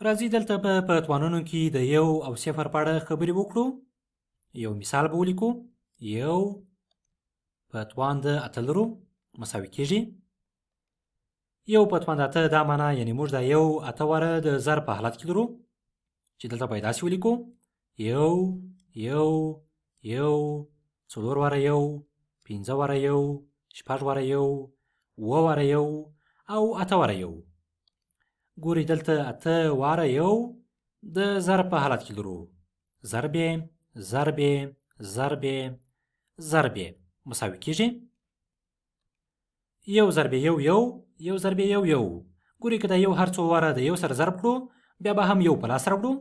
راځئ دلته به په توانونو کې د 1 او 0 په اړه خبرې وکړو. یو مثال به ولیکو. 1 په توان د اتلرو مساوي کېږي. 1 په توان د اته دا معنا یعنې موږ دا 1 اته واره د ضرب په حالت کې لرو چې دلته به یې داسې ولیکو. 1 1 1 څلور واره 1 5 واره 1 6 واره 1 7 واره 1 او 8 واره 1. ګورئ دلته 8 واره 1 د ضرب په حالت کې لرو. ضرب ضرب ضرب ضرب مساوي کېږي. 1 ضرب 1 1 1 ضرب 1 1. ګورئ که دا 1 هر څو واره د 1 سره ضرب کړو بیا به هم 1 په لاس راوړو،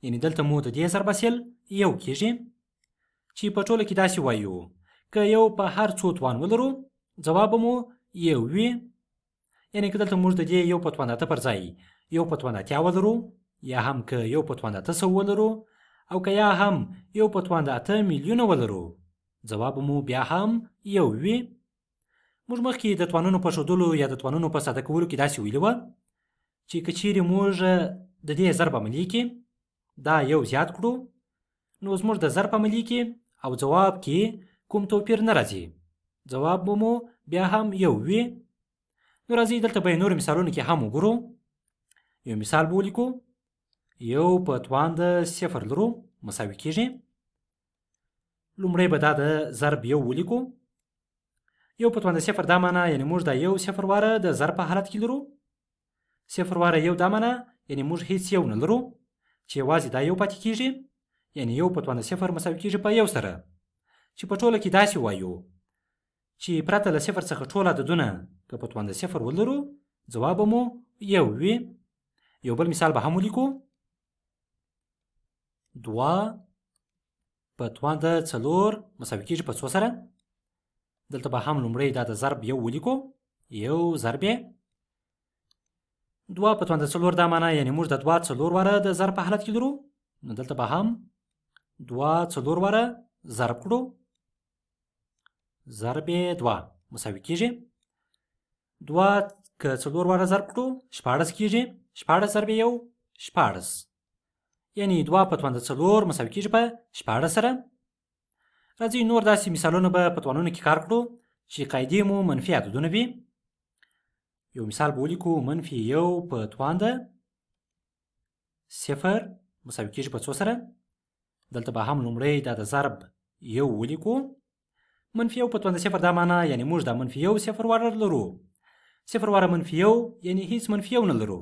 یعنې دلته مو د دې ضرب حاصل 1 کېږي چې په ټوله کې داسې وایو که 1 په هر څو توان ولرو ځواب مو 1 وي. یعنې که دلته موږ د دې 1 په توان اته پر ځای 1 په توان اتیا ولرو، یا هم که 1 په توان اته سوه ولرو، او که یا هم 1 په توان د اته میلیونه ولرو، ځواب مو بیا هم 1 وي. موږ مخکې د توانونو په ښودلو یا د توانونو په ساده کولو کې داسې ویلي وه چې که چیرې موږ د دې ضرب عملي کې دا 1 زیات کړو نو زموږ د ضرب عملي کې او ځواب کې کوم توپیر نه راځي، ځواب مو بیا هم 1 وي. نو راځئ دلته به نور مثالونو کې هم وګورو. یو مثال به ولیکو. 1 په توان د 0 لرو مساوي کېږي. لومړی به دا د ضرب 1 ولیکو. 1 په توان د 0 دا معنا یعنې موږ دا 1 0 واره د ضرب په حالت کې لرو. 0 واره 1 دا معنا یعنې موږ هیڅ 1 نه لرو چې یوازې دا 1 پاتې کېږي، یعنې 1 په توان د 0 مساوي کېږي په 1 سره، چې په ټوله کې داسې وایو چې پرته له 0 څخه ټول عددونه که په توان د 0 ولرو ځواب مو 1 وي. یو بل مثال به هم ولیکو. 2 په توان د 4 مساوي کېږي په 2 سره. دلته به هم لومړی دا د ضرب 1 ولیکو. 1 ضرب 2 په توان د 4 دا معنا یعنې موږ د 2 4 واره د ضرب په حالت کې لرو، نو دلته به هم 2 4 واره ضرب کړو. ضرب 2 مساوي کېږي. 2 که 4 واره ضرب کړو 14 کېږي. 14 ضرب 1 14، یعنې 2 په توان د 4 مساوي کېږي په 14 سره. راځئ نور داسې مثالونه به په توانونو کې کار کړو چې قاعدې مو منفي عددونه وي. یو مثال به ولیکو. منفي 1 په توان د 0 مساوي کېږي په 2 سره. دلته به هم لومړی دا د ضرب 1 ولیکو. منفي 1 په توان د 0 دا معنا یعنې موږ دا منفي 1 0 واره لرو. 0 واره منفي 1 یعنې هیڅ منفي 1 نه لرو.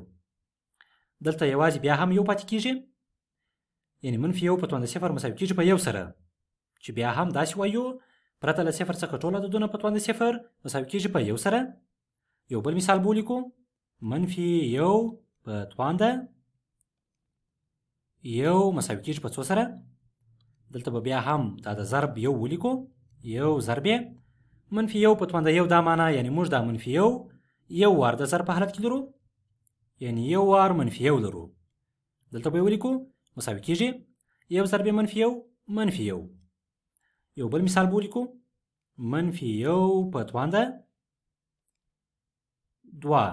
دلته یوازې بیا هم 1 پاتې کېږي، یعنې منفي 1 په توان د 0 مساوي کېږي په 1 سره، چې بیا هم داسې وایو پرته له 0 څخه ټول عددونه په توان د 0 مساوي کېږي په 1 سره. یو بل مثال به ولیکو. منفي 1 په توان د 1 مساوي کېږي په 2 سره. دلته به بیا هم دا د ضرب 1 ولیکو. 1 ضرب منفي 1 په توان د 1 دا معنا یعنې موږ دا منفي 1 وار د ضرب په حالت کې لرو، یعنې 1 وار منفي 1 لرو. دلته به یې ولیکو مساوي کېږي 1 ضرب منفي 1 منفي 1. یو بل مثال به ولیکو. منفي 1 په توان د 2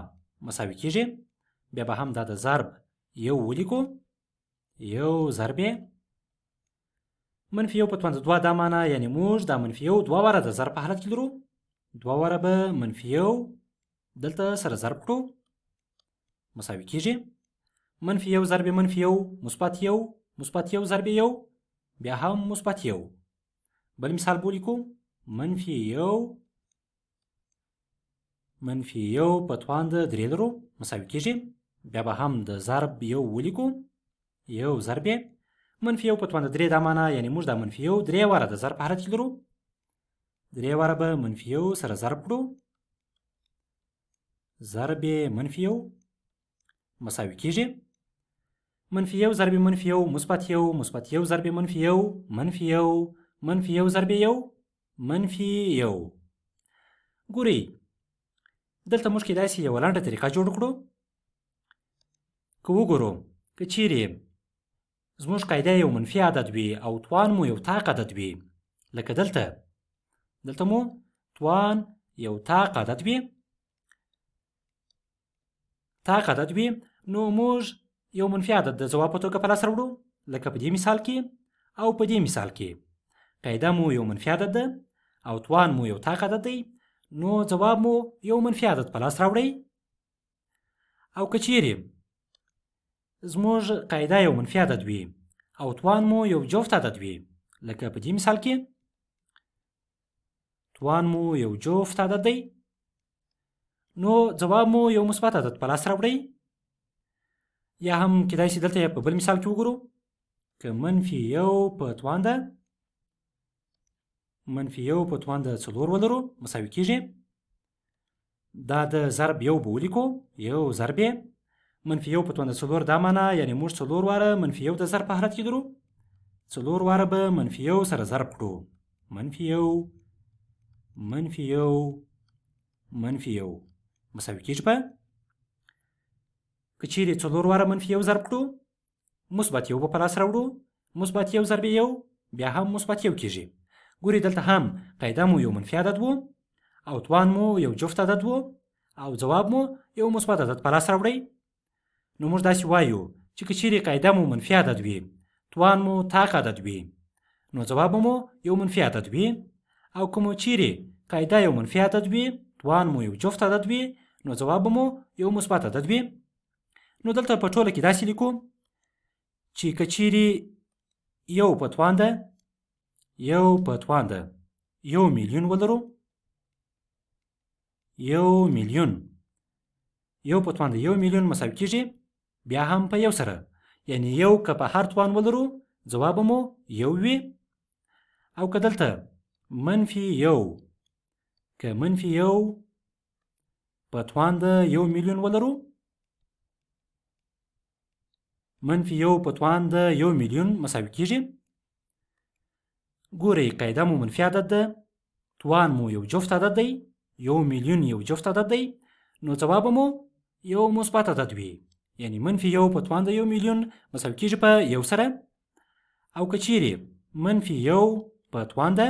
مساوي کېږي. بیا به هم دا د ضرب 1 ولیکو. 1 ضرب منفي 1 په توان د 2 دا معنا یعنې موږ دا منفي 1 2 واره د ضرب په حالت کې لرو. 2 واره به منفي 1 دلته سره ضرب کړو مساوي کېږي. منفي 1 ضرب منفي 1 مثبت 1 مثبت 1 ضرب 1 بیا هم مثبت 1. بل مثال به ولیکو. منفي 1 په توان د 3 لرو مساوي کېږي. بیا به هم د ضرب 1 ولیکو. 1 ضرب منفي 1 په توان د 3 دا معنا یعنې موږ دا منفي 1 3 واره د ضرب په حالت کې لرو. 3 واره به منفي 1 سره ضرب کړو. ضرب منفي 1 مساوي کېږي. منفي 1 ضرب منفي 1 مثبت 1 مثبت 1 ضرب منفي 1 منفي 1 منفي 1 ضرب 1 منفي 1. ګورئ دلته موږ کېدای شي یوه لنډه طریقه جوړه کړو. که وګورو که چیرې زموږ قاعده یو منفي عدد وي او توان مو یو طاق عدد وي، لکه دلته مو توان یو طاق عدد وي، نو موږ یو منفي عدد د ځواب په توګه په لاس راوړو لکه په دې مثال کې او په دې مثال کې. قاعده مو یو منفي عدد ده او توان مو یو تاق عدد دی، نو ځواب مو یو منفي عدد په لاس راوړئ. او که چیرې زموږ قاعده یو منفي عدد وي او توان مو یو جفت عدد وي لکه په دې مثال کې توان مو یو جفت عدد دی، نو ځواب مو یو مثبت عدد په لاس راوړئ. یا هم کېدای شي دلته په بل مثال کې وګورو که منفي یو په توان ده منفي یو په توان د 4 ولرو مساوي کېږي. دا د ضرب یو به ولیکو، یو ضرب یې منفي یو په توان د 4 دا معنا یعنې موږ 4 واره منفي یو د ضرب په حالت کې درو، 4 واره به منفي یو سره ضرب کړو، منفي یو منفي یو منفي یو مساوي کېږي په. که چیرې 4 واره منفي یو ضرب کړو مثبت یو به په لاس راوړو، مثبت یو ضرب یو بیا هم مثبت یو کېږي. ګورئ دلته هم قاعده مو یو منفي عدد وو او توان مو یو جفت عدد وو او ځواب مو یو مثبت عدد په لاس راوړئ. نو موږ داسې وایو چې که چیرې قاعده مو منفي عدد وي، توان مو تاق عدد وي، نو ځواب مو یو منفي عدد وي. او که مو چیرې قاعده یو منفي عدد وي، توان مو یو جفت عدد وي، نو ځواب مو یو مثبت عدد وي. نو دلته په ټوله کې داسې لیکو چې که چیرې یو په توان ده یو په توان ده 1 میلیون ولرو، 1 میلیون یو په توان د 1 میلیون مساوي کېږي بیا هم په یو سره، یعنې یو که په هر توان ولرو ځواب مو یو وي. او که دلته منفي یو که منفي یو په توان د 1 میلیون ولرو، منفي یو په توان د 1 میلیون مساوي کېږي. ګورئ قاعده مو منفي عدد ده، توان مو یو جفت عدد دی، 1 میلیون یو جفت عدد دی، نو ځواب مو یو مثبت عدد وي، یعنې منفي یو په توان د 1 میلیون مساوي کېږي په یو سره. او که چیرې منفي یو په توان ده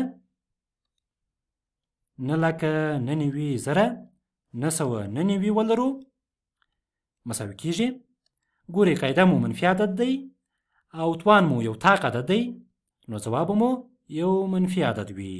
9,99,999 ولرو مساوي کېږي. ګورئ قاعده مو منفي عدد دی او توان مو یو تاق عدد دی، نو ځواب مو یو منفي عدد وي.